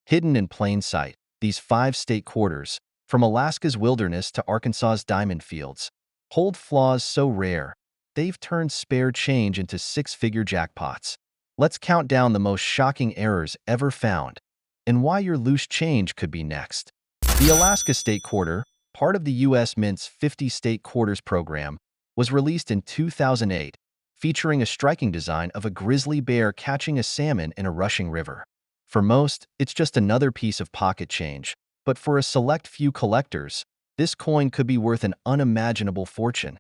Hidden in plain sight, these 5 state quarters, from Alaska's wilderness to Arkansas's diamond fields, hold flaws so rare, they've turned spare change into 6-figure jackpots. Let's count down the most shocking errors ever found and why your loose change could be next. The Alaska State Quarter, part of the U.S. Mint's 50 State Quarters program, was released in 2008, featuring a striking design of a grizzly bear catching a salmon in a rushing river. For most, it's just another piece of pocket change, but for a select few collectors, this coin could be worth an unimaginable fortune,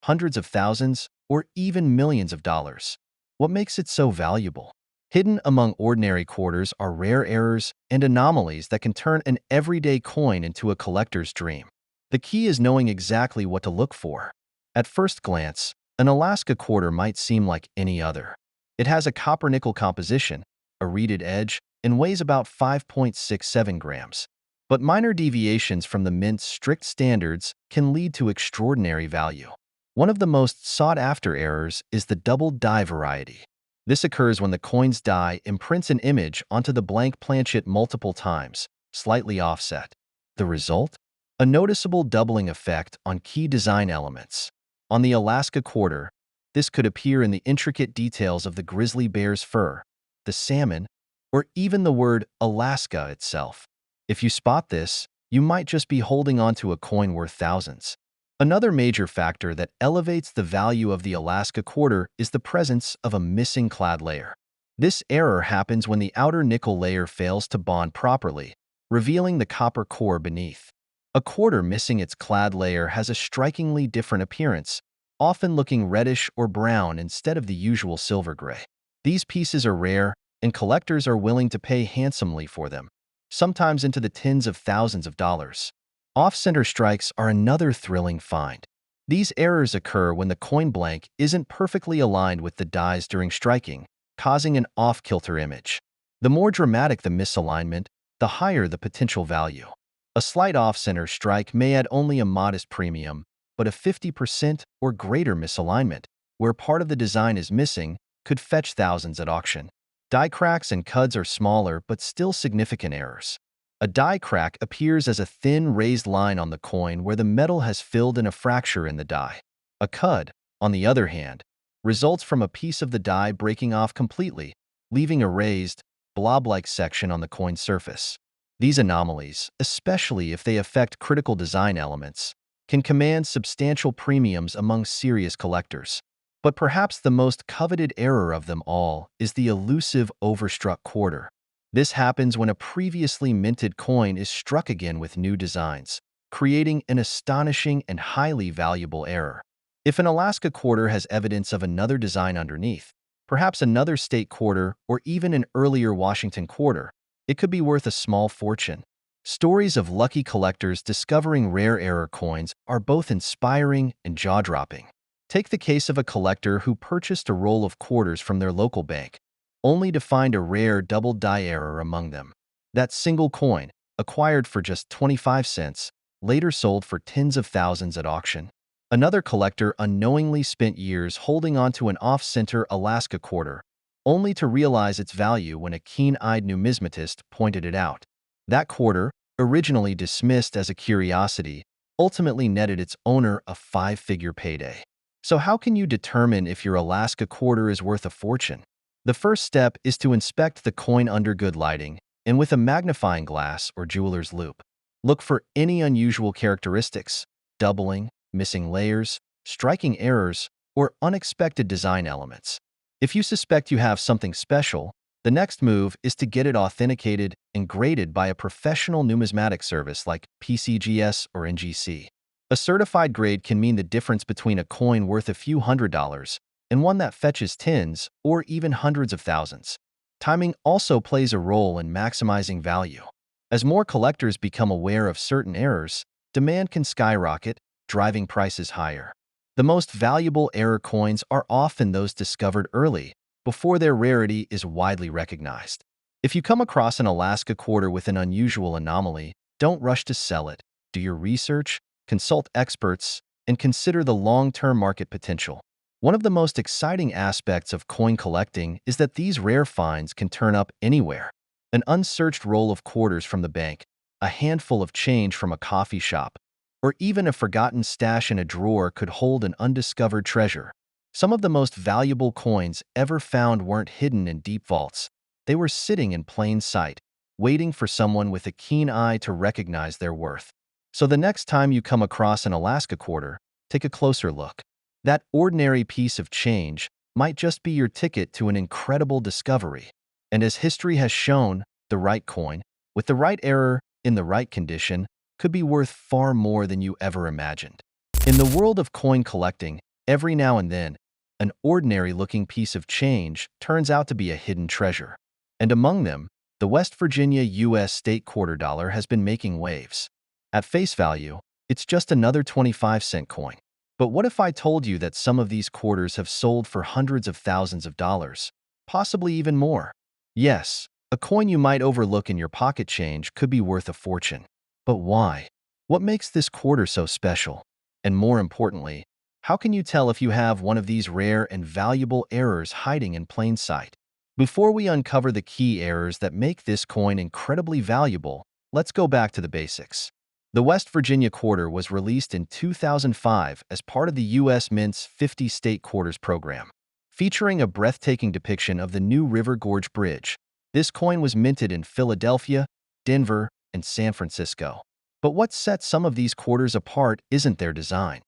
hundreds of thousands, or even millions of dollars. What makes it so valuable? Hidden among ordinary quarters are rare errors and anomalies that can turn an everyday coin into a collector's dream. The key is knowing exactly what to look for. At first glance, an Alaska quarter might seem like any other. It has a copper-nickel composition, a reeded edge, and weighs about 5.67 grams. But minor deviations from the Mint's strict standards can lead to extraordinary value. One of the most sought-after errors is the double die variety. This occurs when the coin's die imprints an image onto the blank planchet multiple times, slightly offset. The result? A noticeable doubling effect on key design elements. On the Alaska quarter, this could appear in the intricate details of the grizzly bear's fur, the salmon, or even the word Alaska itself. If you spot this, you might just be holding onto a coin worth thousands. Another major factor that elevates the value of the Alaska quarter is the presence of a missing clad layer. This error happens when the outer nickel layer fails to bond properly, revealing the copper core beneath. A quarter missing its clad layer has a strikingly different appearance, often looking reddish or brown instead of the usual silver gray. These pieces are rare, and collectors are willing to pay handsomely for them, sometimes into the tens of thousands of dollars. Off-center strikes are another thrilling find. These errors occur when the coin blank isn't perfectly aligned with the dies during striking, causing an off-kilter image. The more dramatic the misalignment, the higher the potential value. A slight off-center strike may add only a modest premium, but a 50% or greater misalignment, where part of the design is missing, could fetch thousands at auction. Die cracks and cuds are smaller but still significant errors. A die crack appears as a thin raised line on the coin where the metal has filled in a fracture in the die. A cud, on the other hand, results from a piece of the die breaking off completely, leaving a raised, blob-like section on the coin's surface. These anomalies, especially if they affect critical design elements, can command substantial premiums among serious collectors. But perhaps the most coveted error of them all is the elusive overstruck quarter. This happens when a previously minted coin is struck again with new designs, creating an astonishing and highly valuable error. If an Alaska quarter has evidence of another design underneath, perhaps another state quarter or even an earlier Washington quarter, it could be worth a small fortune. Stories of lucky collectors discovering rare error coins are both inspiring and jaw-dropping. Take the case of a collector who purchased a roll of quarters from their local bank, only to find a rare double die error among them. That single coin, acquired for just 25 cents, later sold for tens of thousands at auction. Another collector unknowingly spent years holding onto an off-center Alaska quarter, only to realize its value when a keen-eyed numismatist pointed it out. That quarter, originally dismissed as a curiosity, ultimately netted its owner a 5-figure payday. So how can you determine if your Alaska quarter is worth a fortune? The first step is to inspect the coin under good lighting and with a magnifying glass or jeweler's loupe. Look for any unusual characteristics, doubling, missing layers, striking errors, or unexpected design elements. If you suspect you have something special, the next move is to get it authenticated and graded by a professional numismatic service like PCGS or NGC. A certified grade can mean the difference between a coin worth a few $100s and one that fetches tens or even hundreds of thousands. Timing also plays a role in maximizing value. As more collectors become aware of certain errors, demand can skyrocket, driving prices higher. The most valuable error coins are often those discovered early, before their rarity is widely recognized. If you come across an Alaska quarter with an unusual anomaly, don't rush to sell it. Do your research, consult experts, and consider the long-term market potential. One of the most exciting aspects of coin collecting is that these rare finds can turn up anywhere. An unsearched roll of quarters from the bank, a handful of change from a coffee shop, or even a forgotten stash in a drawer could hold an undiscovered treasure. Some of the most valuable coins ever found weren't hidden in deep vaults. They were sitting in plain sight, waiting for someone with a keen eye to recognize their worth. So the next time you come across an Alaska quarter, take a closer look. That ordinary piece of change might just be your ticket to an incredible discovery. And as history has shown, the right coin, with the right error, in the right condition, could be worth far more than you ever imagined. In the world of coin collecting, every now and then, an ordinary-looking piece of change turns out to be a hidden treasure. And among them, the West Virginia U.S. state quarter dollar has been making waves. At face value, it's just another 25-cent coin. But what if I told you that some of these quarters have sold for hundreds of thousands of dollars, possibly even more? Yes, a coin you might overlook in your pocket change could be worth a fortune. But why? What makes this quarter so special? And more importantly, how can you tell if you have one of these rare and valuable errors hiding in plain sight? Before we uncover the key errors that make this coin incredibly valuable, let's go back to the basics. The West Virginia quarter was released in 2005 as part of the U.S. Mint's 50 State Quarters program. Featuring a breathtaking depiction of the New River Gorge Bridge, this coin was minted in Philadelphia, Denver, and San Francisco. But what sets some of these quarters apart isn't their design.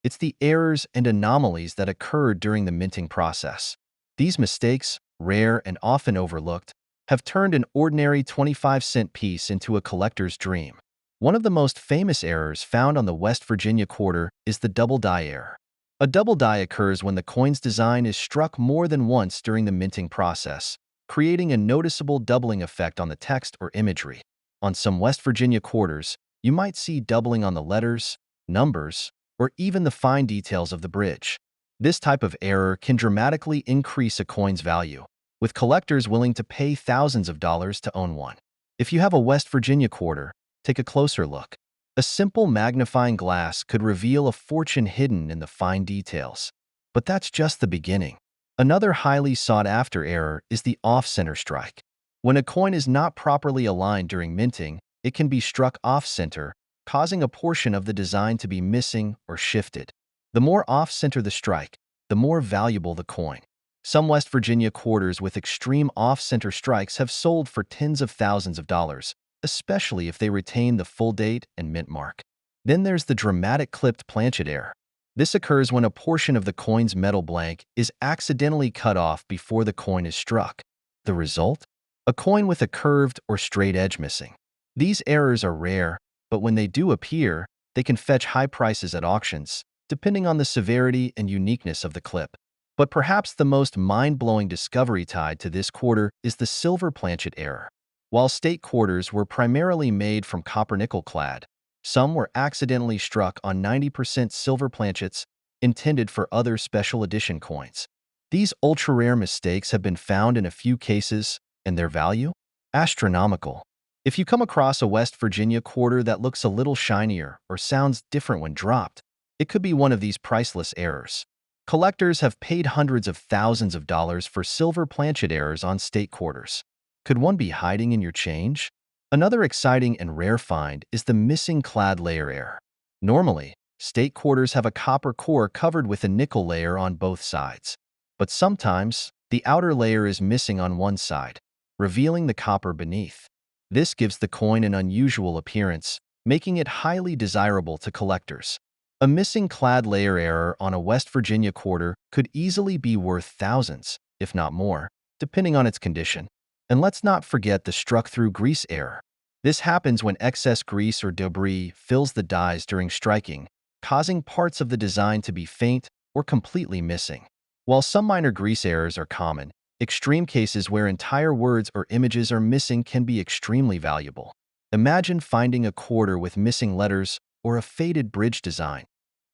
It's the errors and anomalies that occurred during the minting process. These mistakes, rare and often overlooked, have turned an ordinary 25-cent piece into a collector's dream. One of the most famous errors found on the West Virginia quarter is the double die error. A double die occurs when the coin's design is struck more than once during the minting process, creating a noticeable doubling effect on the text or imagery. On some West Virginia quarters, you might see doubling on the letters, numbers, or even the fine details of the bridge. This type of error can dramatically increase a coin's value, with collectors willing to pay thousands of dollars to own one. If you have a West Virginia quarter, take a closer look. A simple magnifying glass could reveal a fortune hidden in the fine details. But that's just the beginning. Another highly sought-after error is the off-center strike. When a coin is not properly aligned during minting, it can be struck off-center, causing a portion of the design to be missing or shifted. The more off-center the strike, the more valuable the coin. Some West Virginia quarters with extreme off-center strikes have sold for tens of thousands of dollars, especially if they retain the full date and mint mark. Then there's the dramatic clipped planchet error. This occurs when a portion of the coin's metal blank is accidentally cut off before the coin is struck. The result? A coin with a curved or straight edge missing. These errors are rare, but when they do appear, they can fetch high prices at auctions, depending on the severity and uniqueness of the clip. But perhaps the most mind-blowing discovery tied to this quarter is the silver planchet error. While state quarters were primarily made from copper-nickel clad, some were accidentally struck on 90% silver planchets intended for other special edition coins. These ultra-rare mistakes have been found in a few cases, and their value? Astronomical. If you come across a West Virginia quarter that looks a little shinier or sounds different when dropped, it could be one of these priceless errors. Collectors have paid hundreds of thousands of dollars for silver planchet errors on state quarters. Could one be hiding in your change? Another exciting and rare find is the missing clad layer error. Normally, state quarters have a copper core covered with a nickel layer on both sides. But sometimes, the outer layer is missing on one side, revealing the copper beneath. This gives the coin an unusual appearance, making it highly desirable to collectors. A missing clad layer error on a West Virginia quarter could easily be worth thousands, if not more, depending on its condition. And let's not forget the struck-through grease error. This happens when excess grease or debris fills the dies during striking, causing parts of the design to be faint or completely missing. While some minor grease errors are common, extreme cases where entire words or images are missing can be extremely valuable. Imagine finding a quarter with missing letters or a faded bridge design.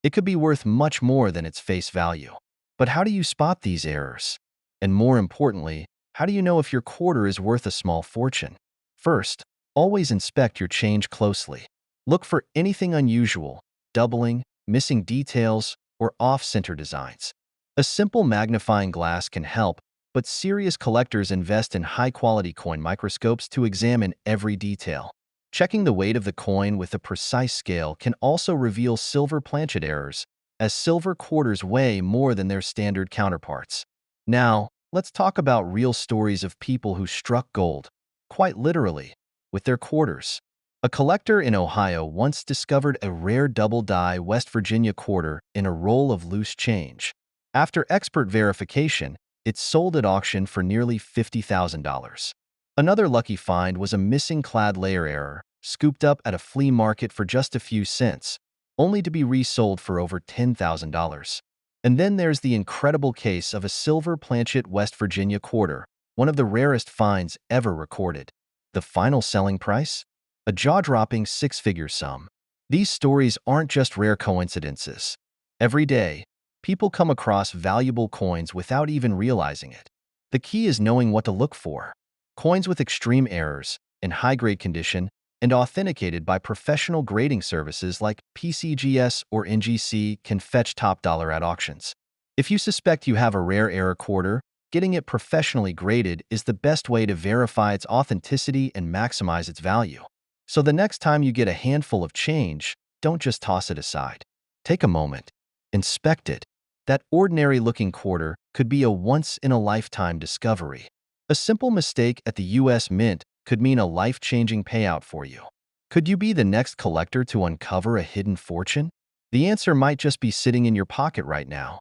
It could be worth much more than its face value. But how do you spot these errors? And more importantly, how do you know if your quarter is worth a small fortune? First, always inspect your change closely. Look for anything unusual, doubling, missing details, or off-center designs. A simple magnifying glass can help, but serious collectors invest in high-quality coin microscopes to examine every detail. Checking the weight of the coin with a precise scale can also reveal silver planchet errors, as silver quarters weigh more than their standard counterparts. Now, let's talk about real stories of people who struck gold, quite literally, with their quarters. A collector in Ohio once discovered a rare double-die West Virginia quarter in a roll of loose change. After expert verification, it sold at auction for nearly $50,000. Another lucky find was a missing clad layer error, scooped up at a flea market for just a few cents, only to be resold for over $10,000. And then there's the incredible case of a silver planchet West Virginia quarter, one of the rarest finds ever recorded. The final selling price? A jaw-dropping six-figure sum. These stories aren't just rare coincidences. Every day, people come across valuable coins without even realizing it. The key is knowing what to look for. Coins with extreme errors, in high-grade condition, and authenticated by professional grading services like PCGS or NGC can fetch top dollar at auctions. If you suspect you have a rare error quarter, getting it professionally graded is the best way to verify its authenticity and maximize its value. So the next time you get a handful of change, don't just toss it aside. Take a moment. Inspect it. That ordinary-looking quarter could be a once-in-a-lifetime discovery. A simple mistake at the U.S. Mint could mean a life-changing payout for you. Could you be the next collector to uncover a hidden fortune? The answer might just be sitting in your pocket right now.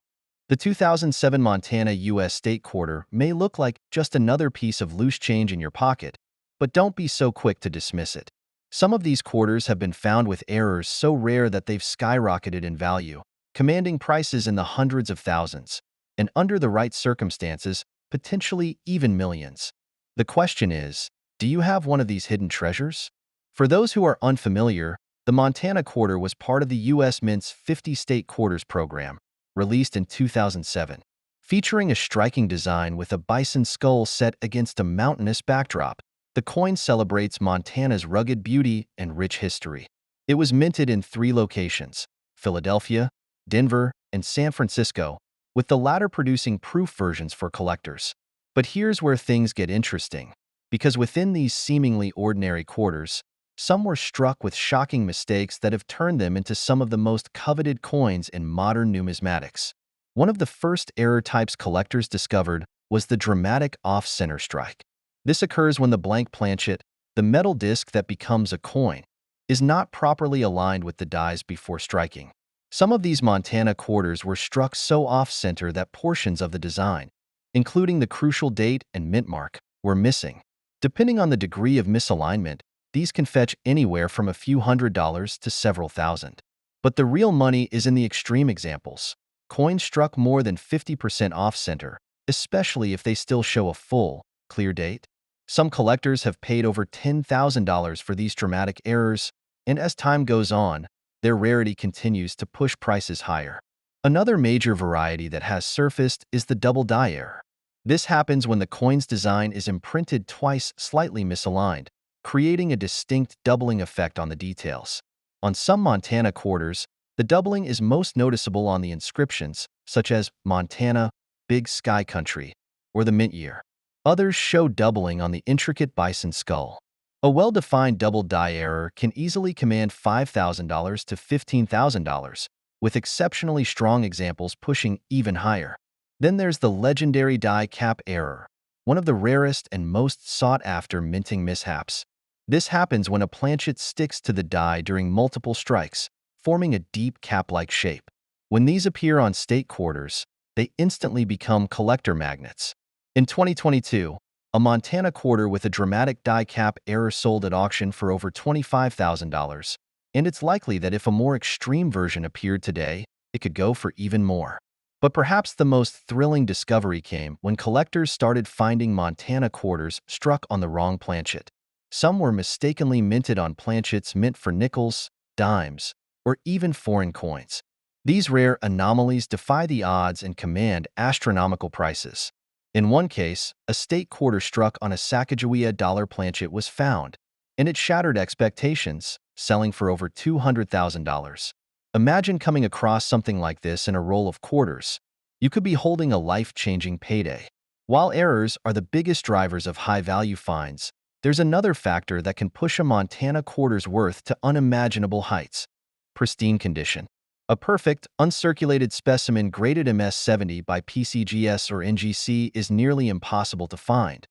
The 2007 Montana U.S. State Quarter may look like just another piece of loose change in your pocket, but don't be so quick to dismiss it. Some of these quarters have been found with errors so rare that they've skyrocketed in value, commanding prices in the hundreds of thousands, and under the right circumstances, potentially even millions. The question is, do you have one of these hidden treasures? For those who are unfamiliar, the Montana Quarter was part of the U.S. Mint's 50 State Quarters program, released in 2007, featuring a striking design with a bison skull set against a mountainous backdrop. The coin celebrates Montana's rugged beauty and rich history. It was minted in 3 locations: Philadelphia, Denver, and San Francisco, with the latter producing proof versions for collectors. But here's where things get interesting, because within these seemingly ordinary quarters, some were struck with shocking mistakes that have turned them into some of the most coveted coins in modern numismatics. One of the first error types collectors discovered was the dramatic off-center strike. This occurs when the blank planchet, the metal disc that becomes a coin, is not properly aligned with the dies before striking. Some of these Montana quarters were struck so off-center that portions of the design, including the crucial date and mint mark, were missing. Depending on the degree of misalignment, these can fetch anywhere from a few $100s to several thousand. But the real money is in the extreme examples. Coins struck more than 50% off-center, especially if they still show a full, clear date. Some collectors have paid over $10,000 for these dramatic errors, and as time goes on, their rarity continues to push prices higher. Another major variety that has surfaced is the double die error. This happens when the coin's design is imprinted twice slightly misaligned, creating a distinct doubling effect on the details. On some Montana quarters, the doubling is most noticeable on the inscriptions, such as Montana, Big Sky Country, or the mint year. Others show doubling on the intricate bison skull. A well-defined double die error can easily command $5,000 to $15,000, with exceptionally strong examples pushing even higher. Then there's the legendary die cap error, one of the rarest and most sought-after minting mishaps. This happens when a planchet sticks to the die during multiple strikes, forming a deep cap-like shape. When these appear on state quarters, they instantly become collector magnets. In 2022, a Montana quarter with a dramatic die cap error sold at auction for over $25,000, and it's likely that if a more extreme version appeared today, it could go for even more. But perhaps the most thrilling discovery came when collectors started finding Montana quarters struck on the wrong planchet. Some were mistakenly minted on planchets meant for nickels, dimes, or even foreign coins. These rare anomalies defy the odds and command astronomical prices. In one case, a state quarter struck on a Sacagawea dollar planchet was found, and it shattered expectations, selling for over $200,000. Imagine coming across something like this in a roll of quarters. You could be holding a life-changing payday. While errors are the biggest drivers of high-value finds, there's another factor that can push a Montana quarter's worth to unimaginable heights: pristine condition. A perfect, uncirculated specimen graded MS-70 by PCGS or NGC is nearly impossible to find.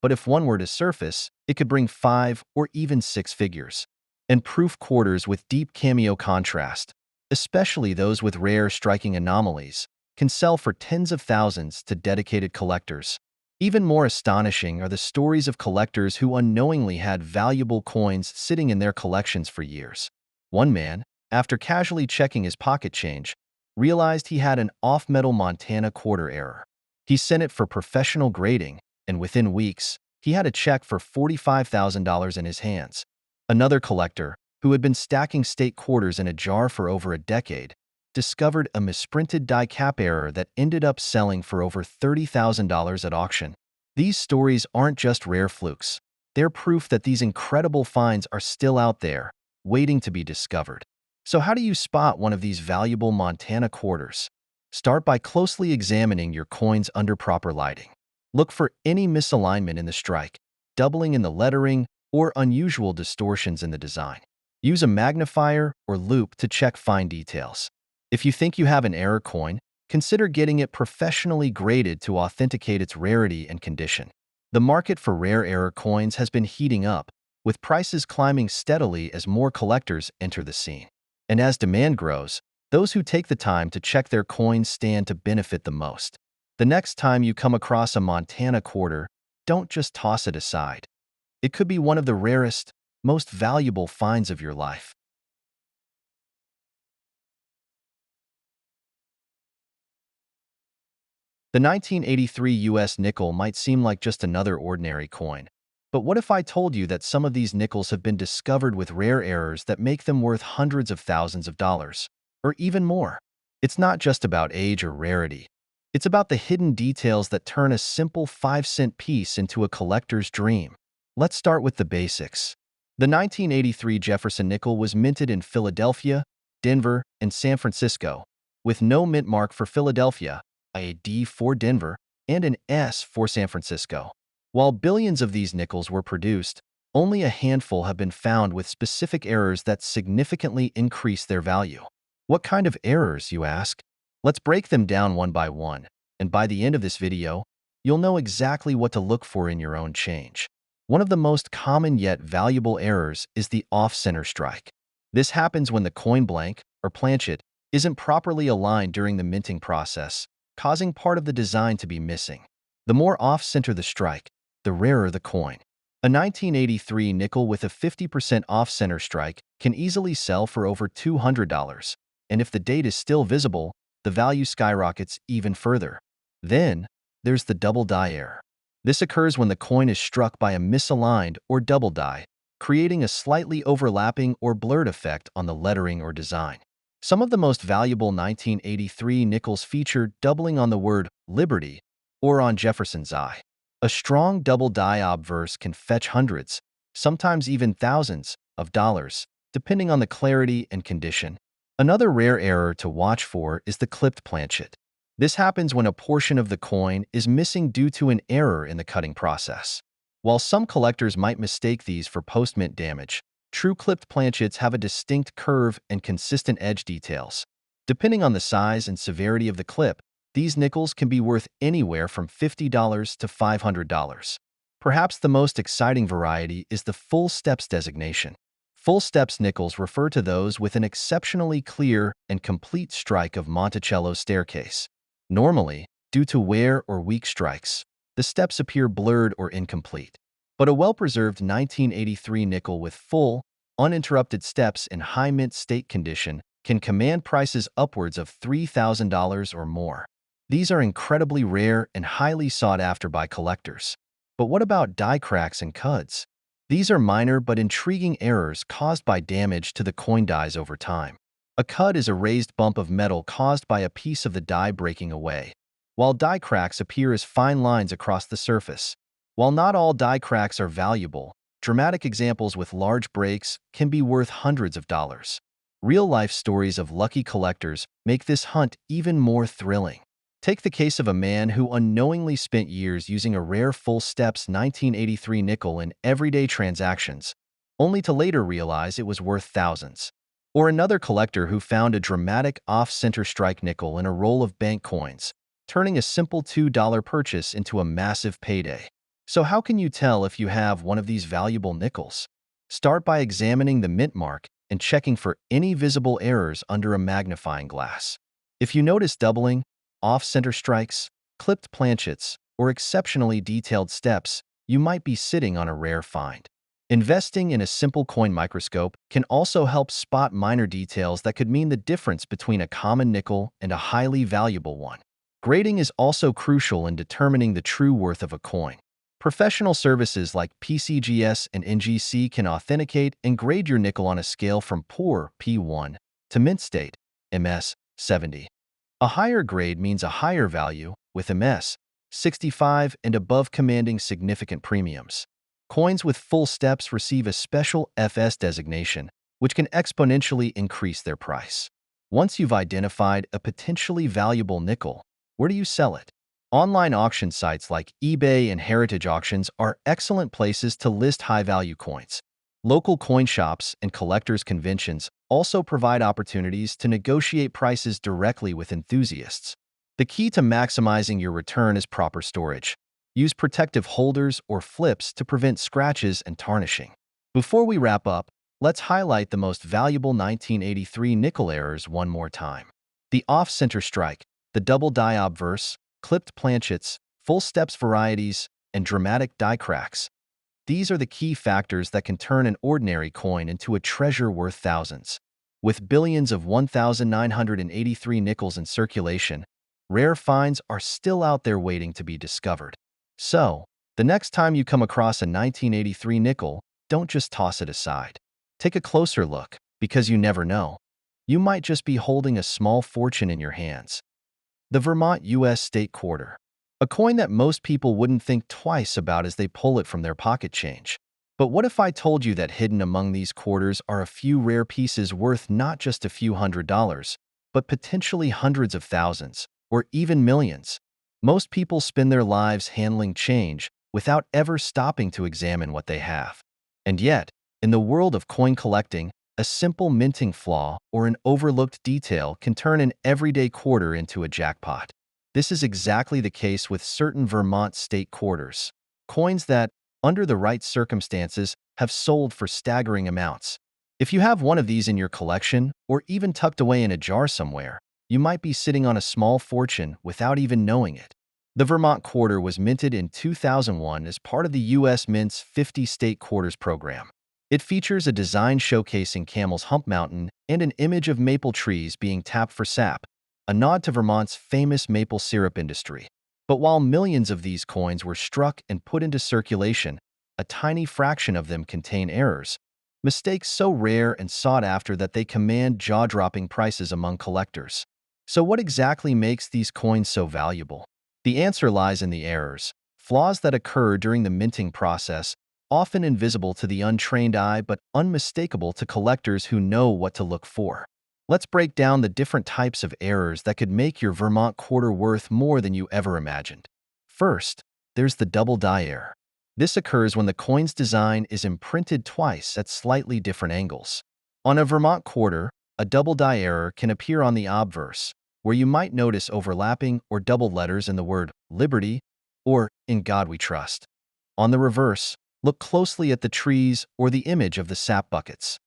But if one were to surface, it could bring 5 or even 6 figures. And proof quarters with deep cameo contrast, especially those with rare striking anomalies, can sell for tens of thousands to dedicated collectors. Even more astonishing are the stories of collectors who unknowingly had valuable coins sitting in their collections for years. One man, after casually checking his pocket change, realized he had an off-metal Montana quarter error. He sent it for professional grading, and within weeks, he had a check for $45,000 in his hands. Another collector, who had been stacking state quarters in a jar for over a decade, discovered a misprinted die cap error that ended up selling for over $30,000 at auction. These stories aren't just rare flukes. They're proof that these incredible finds are still out there, waiting to be discovered. So how do you spot one of these valuable Montana quarters? Start by closely examining your coins under proper lighting. Look for any misalignment in the strike, doubling in the lettering, or unusual distortions in the design. Use a magnifier or loupe to check fine details. If you think you have an error coin, consider getting it professionally graded to authenticate its rarity and condition. The market for rare error coins has been heating up, with prices climbing steadily as more collectors enter the scene. And as demand grows, those who take the time to check their coins stand to benefit the most. The next time you come across a Montana quarter, don't just toss it aside. It could be one of the rarest, most valuable finds of your life. The 1983 US nickel might seem like just another ordinary coin. But what if I told you that some of these nickels have been discovered with rare errors that make them worth hundreds of thousands of dollars, or even more? It's not just about age or rarity. It's about the hidden details that turn a simple 5-cent piece into a collector's dream. Let's start with the basics. The 1983 Jefferson nickel was minted in Philadelphia, Denver, and San Francisco, with no mint mark for Philadelphia, a D for Denver, and an S for San Francisco. While billions of these nickels were produced, only a handful have been found with specific errors that significantly increase their value. What kind of errors, you ask? Let's break them down one by one, and by the end of this video, you'll know exactly what to look for in your own change. One of the most common yet valuable errors is the off-center strike. This happens when the coin blank, or planchet, isn't properly aligned during the minting process, causing part of the design to be missing. The more off-center the strike, the rarer the coin. A 1983 nickel with a 50% off-center strike can easily sell for over $200, and if the date is still visible, the value skyrockets even further. Then, there's the double die error. This occurs when the coin is struck by a misaligned or double die, creating a slightly overlapping or blurred effect on the lettering or design. Some of the most valuable 1983 nickels feature doubling on the word Liberty or on Jefferson's eye. A strong double die obverse can fetch hundreds, sometimes even thousands, of dollars, depending on the clarity and condition. Another rare error to watch for is the clipped planchet. This happens when a portion of the coin is missing due to an error in the cutting process. While some collectors might mistake these for post-mint damage, true clipped planchets have a distinct curve and consistent edge details. Depending on the size and severity of the clip, these nickels can be worth anywhere from $50 to $500. Perhaps the most exciting variety is the full steps designation. Full steps nickels refer to those with an exceptionally clear and complete strike of Monticello staircase. Normally, due to wear or weak strikes, the steps appear blurred or incomplete. But a well-preserved 1983 nickel with full, uninterrupted steps in high mint state condition can command prices upwards of $3,000 or more. These are incredibly rare and highly sought after by collectors. But what about die cracks and cuds? These are minor but intriguing errors caused by damage to the coin dies over time. A cud is a raised bump of metal caused by a piece of the die breaking away, while die cracks appear as fine lines across the surface. While not all die cracks are valuable, dramatic examples with large breaks can be worth hundreds of dollars. Real-life stories of lucky collectors make this hunt even more thrilling. Take the case of a man who unknowingly spent years using a rare full steps 1983 nickel in everyday transactions, only to later realize it was worth thousands. Or another collector who found a dramatic off-center strike nickel in a roll of bank coins, turning a simple $2 purchase into a massive payday. So how can you tell if you have one of these valuable nickels? Start by examining the mint mark and checking for any visible errors under a magnifying glass. If you notice doubling, off-center strikes, clipped planchets, or exceptionally detailed steps, you might be sitting on a rare find. Investing in a simple coin microscope can also help spot minor details that could mean the difference between a common nickel and a highly valuable one. Grading is also crucial in determining the true worth of a coin. Professional services like PCGS and NGC can authenticate and grade your nickel on a scale from poor P1 to mint state MS 70. A higher grade means a higher value, with MS 65 and above commanding significant premiums. Coins with full steps receive a special FS designation, which can exponentially increase their price. Once you've identified a potentially valuable nickel, where do you sell it? Online auction sites like eBay and Heritage Auctions are excellent places to list high-value coins. Local coin shops and collectors' conventions also provide opportunities to negotiate prices directly with enthusiasts. The key to maximizing your return is proper storage. Use protective holders or flips to prevent scratches and tarnishing. Before we wrap up, let's highlight the most valuable 1983 nickel errors one more time. The off-center strike, the double die obverse, clipped planchets, full steps varieties, and dramatic die cracks. These are the key factors that can turn an ordinary coin into a treasure worth thousands. With billions of 1,983 nickels in circulation, rare finds are still out there waiting to be discovered. So, the next time you come across a 1983 nickel, don't just toss it aside. Take a closer look, because you never know. You might just be holding a small fortune in your hands. The Vermont U.S. State Quarter. A coin that most people wouldn't think twice about as they pull it from their pocket change. But what if I told you that hidden among these quarters are a few rare pieces worth not just a few $100s, but potentially hundreds of thousands, or even millions? Most people spend their lives handling change without ever stopping to examine what they have. And yet, in the world of coin collecting, a simple minting flaw or an overlooked detail can turn an everyday quarter into a jackpot. This is exactly the case with certain Vermont state quarters. Coins that, under the right circumstances, have sold for staggering amounts. If you have one of these in your collection, or even tucked away in a jar somewhere, you might be sitting on a small fortune without even knowing it. The Vermont Quarter was minted in 2001 as part of the U.S. Mint's 50 State Quarters program. It features a design showcasing Camel's Hump Mountain and an image of maple trees being tapped for sap, a nod to Vermont's famous maple syrup industry. But while millions of these coins were struck and put into circulation, a tiny fraction of them contain errors, mistakes so rare and sought after that they command jaw-dropping prices among collectors. So what exactly makes these coins so valuable? The answer lies in the errors, flaws that occur during the minting process, often invisible to the untrained eye but unmistakable to collectors who know what to look for. Let's break down the different types of errors that could make your Vermont Quarter worth more than you ever imagined. First, there's the double die error. This occurs when the coin's design is imprinted twice at slightly different angles. On a Vermont Quarter, a double die error can appear on the obverse, where you might notice overlapping or double letters in the word Liberty or In God We Trust. On the reverse, look closely at the trees or the image of the sap buckets.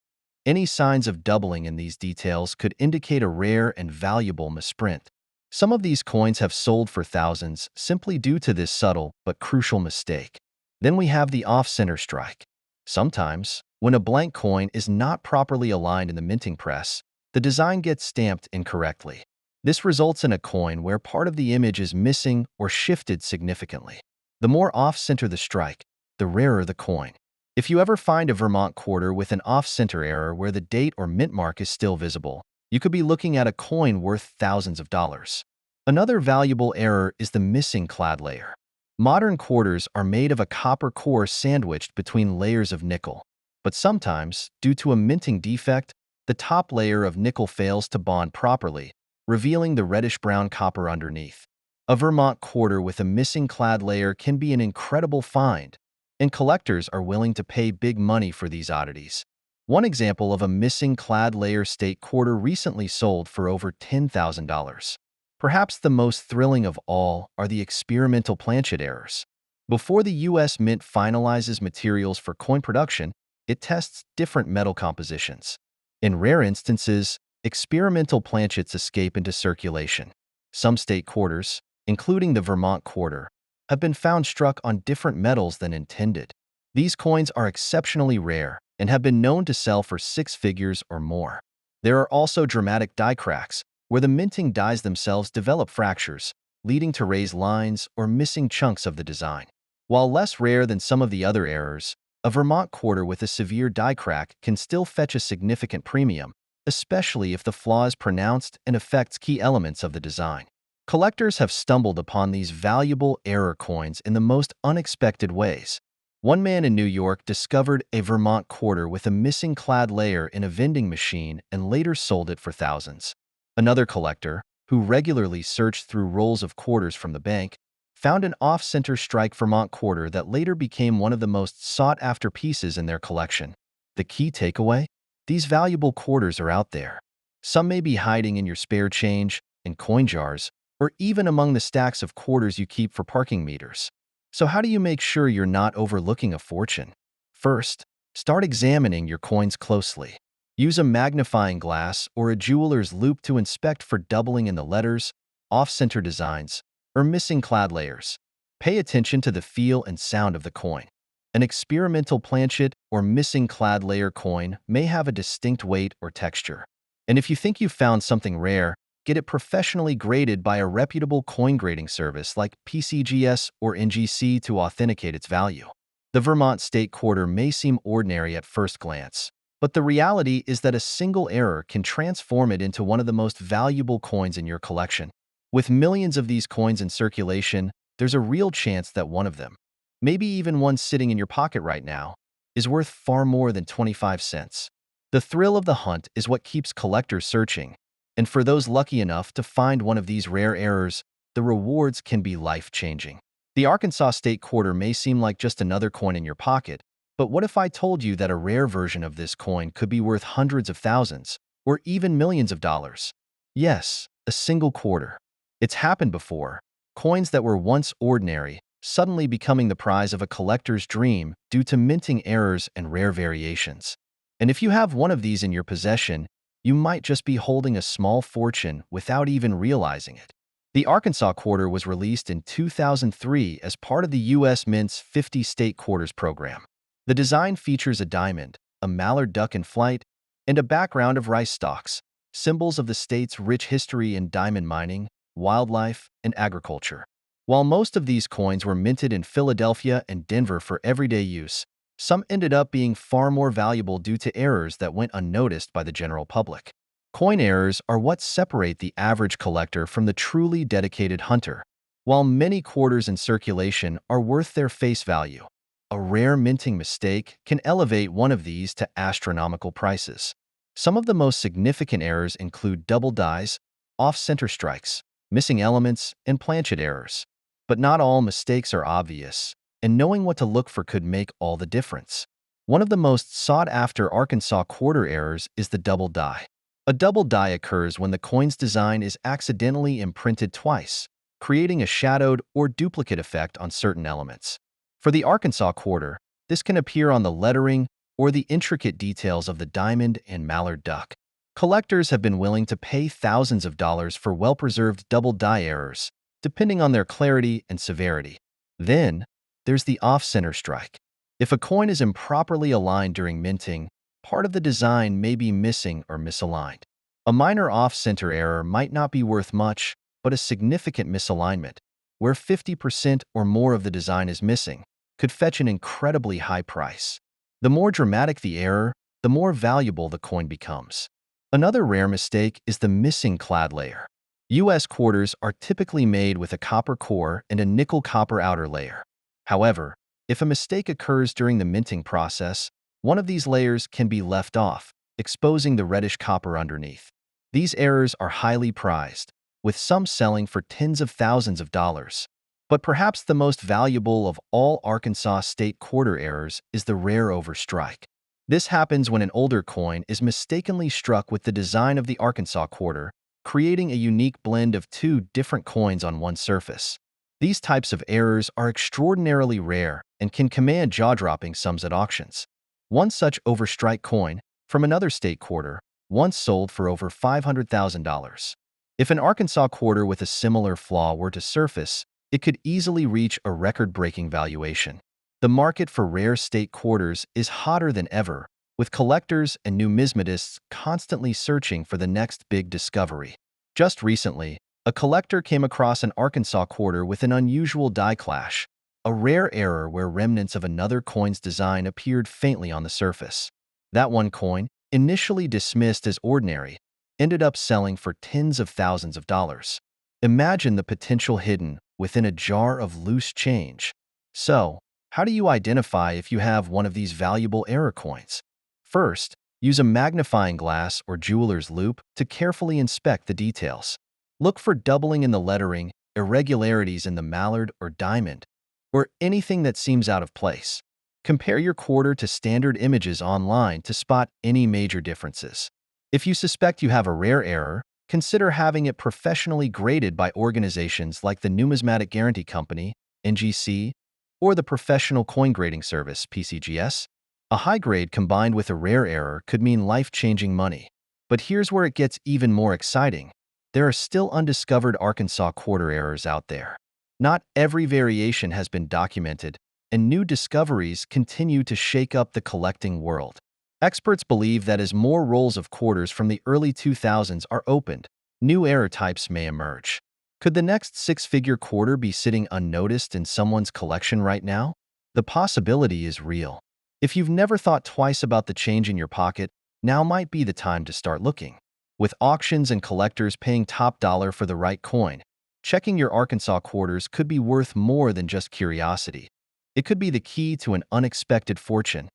Any signs of doubling in these details could indicate a rare and valuable misprint. Some of these coins have sold for thousands simply due to this subtle but crucial mistake. Then we have the off-center strike. Sometimes, when a blank coin is not properly aligned in the minting press, the design gets stamped incorrectly. This results in a coin where part of the image is missing or shifted significantly. The more off-center the strike, the rarer the coin. If you ever find a Vermont Quarter with an off-center error where the date or mint mark is still visible, you could be looking at a coin worth thousands of dollars. Another valuable error is the missing clad layer. Modern quarters are made of a copper core sandwiched between layers of nickel. But sometimes, due to a minting defect, the top layer of nickel fails to bond properly, revealing the reddish-brown copper underneath. A Vermont quarter with a missing clad layer can be an incredible find, and collectors are willing to pay big money for these oddities. One example of a missing clad layer state quarter recently sold for over $10,000. Perhaps the most thrilling of all are the experimental planchet errors. Before the U.S. Mint finalizes materials for coin production, it tests different metal compositions. In rare instances, experimental planchets escape into circulation. Some state quarters, including the Vermont quarter, have been found struck on different metals than intended. These coins are exceptionally rare and have been known to sell for six figures or more. There are also dramatic die cracks, where the minting dies themselves develop fractures, leading to raised lines or missing chunks of the design. While less rare than some of the other errors, a Vermont quarter with a severe die crack can still fetch a significant premium, especially if the flaw is pronounced and affects key elements of the design. Collectors have stumbled upon these valuable error coins in the most unexpected ways. One man in New York discovered a Vermont quarter with a missing clad layer in a vending machine and later sold it for thousands. Another collector, who regularly searched through rolls of quarters from the bank, found an off-center strike Vermont quarter that later became one of the most sought-after pieces in their collection. The key takeaway? These valuable quarters are out there. Some may be hiding in your spare change, in coin jars, or even among the stacks of quarters you keep for parking meters. So how do you make sure you're not overlooking a fortune? First, start examining your coins closely. Use a magnifying glass or a jeweler's loupe to inspect for doubling in the letters, off-center designs, or missing clad layers. Pay attention to the feel and sound of the coin. An experimental planchet or missing clad layer coin may have a distinct weight or texture. And if you think you've found something rare, get it professionally graded by a reputable coin grading service like PCGS or NGC to authenticate its value. The Vermont State Quarter may seem ordinary at first glance, but the reality is that a single error can transform it into one of the most valuable coins in your collection. With millions of these coins in circulation, there's a real chance that one of them, maybe even one sitting in your pocket right now, is worth far more than 25 cents. The thrill of the hunt is what keeps collectors searching, and for those lucky enough to find one of these rare errors, the rewards can be life-changing. The Arkansas State Quarter may seem like just another coin in your pocket, but what if I told you that a rare version of this coin could be worth hundreds of thousands, or even millions of dollars? Yes, a single quarter. It's happened before. Coins that were once ordinary, suddenly becoming the prize of a collector's dream due to minting errors and rare variations. And if you have one of these in your possession, you might just be holding a small fortune without even realizing it. The Arkansas Quarter was released in 2003 as part of the U.S. Mint's 50 State Quarters program. The design features a diamond, a mallard duck in flight, and a background of rice stalks, symbols of the state's rich history in diamond mining, wildlife, and agriculture. While most of these coins were minted in Philadelphia and Denver for everyday use, some ended up being far more valuable due to errors that went unnoticed by the general public. Coin errors are what separate the average collector from the truly dedicated hunter. While many quarters in circulation are worth their face value, a rare minting mistake can elevate one of these to astronomical prices. Some of the most significant errors include double dies, off-center strikes, missing elements, and planchet errors. But not all mistakes are obvious, and knowing what to look for could make all the difference. One of the most sought-after Arkansas quarter errors is the double die. A double die occurs when the coin's design is accidentally imprinted twice, creating a shadowed or duplicate effect on certain elements. For the Arkansas quarter, this can appear on the lettering or the intricate details of the diamond and mallard duck. Collectors have been willing to pay thousands of dollars for well-preserved double die errors, depending on their clarity and severity. Then, there's the off-center strike. If a coin is improperly aligned during minting, part of the design may be missing or misaligned. A minor off-center error might not be worth much, but a significant misalignment, where 50% or more of the design is missing, could fetch an incredibly high price. The more dramatic the error, the more valuable the coin becomes. Another rare mistake is the missing clad layer. U.S. quarters are typically made with a copper core and a nickel-copper outer layer. However, if a mistake occurs during the minting process, one of these layers can be left off, exposing the reddish copper underneath. These errors are highly prized, with some selling for tens of thousands of dollars. But perhaps the most valuable of all Arkansas state quarter errors is the rare overstrike. This happens when an older coin is mistakenly struck with the design of the Arkansas quarter, creating a unique blend of two different coins on one surface. These types of errors are extraordinarily rare and can command jaw-dropping sums at auctions. One such overstrike coin, from another state quarter, once sold for over $500,000. If an Arkansas quarter with a similar flaw were to surface, it could easily reach a record-breaking valuation. The market for rare state quarters is hotter than ever, with collectors and numismatists constantly searching for the next big discovery. Just recently, a collector came across an Arkansas quarter with an unusual die clash, a rare error where remnants of another coin's design appeared faintly on the surface. That one coin, initially dismissed as ordinary, ended up selling for tens of thousands of dollars. Imagine the potential hidden within a jar of loose change. So, how do you identify if you have one of these valuable error coins? First, use a magnifying glass or jeweler's loupe to carefully inspect the details. Look for doubling in the lettering, irregularities in the mallard or diamond, or anything that seems out of place. Compare your quarter to standard images online to spot any major differences. If you suspect you have a rare error, consider having it professionally graded by organizations like the Numismatic Guarantee Company, NGC, or the Professional Coin Grading Service, PCGS. A high grade combined with a rare error could mean life-changing money. But here's where it gets even more exciting. There are still undiscovered Arkansas quarter errors out there. Not every variation has been documented, and new discoveries continue to shake up the collecting world. Experts believe that as more rolls of quarters from the early 2000s are opened, new error types may emerge. Could the next six-figure quarter be sitting unnoticed in someone's collection right now? The possibility is real. If you've never thought twice about the change in your pocket, now might be the time to start looking. With auctions and collectors paying top dollar for the right coin, checking your Arkansas quarters could be worth more than just curiosity. It could be the key to an unexpected fortune.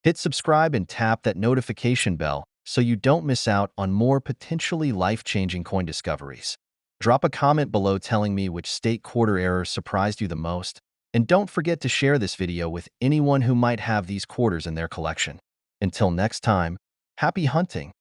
Hit subscribe and tap that notification bell so you don't miss out on more potentially life-changing coin discoveries. Drop a comment below telling me which state quarter error surprised you the most, and don't forget to share this video with anyone who might have these quarters in their collection. Until next time, happy hunting!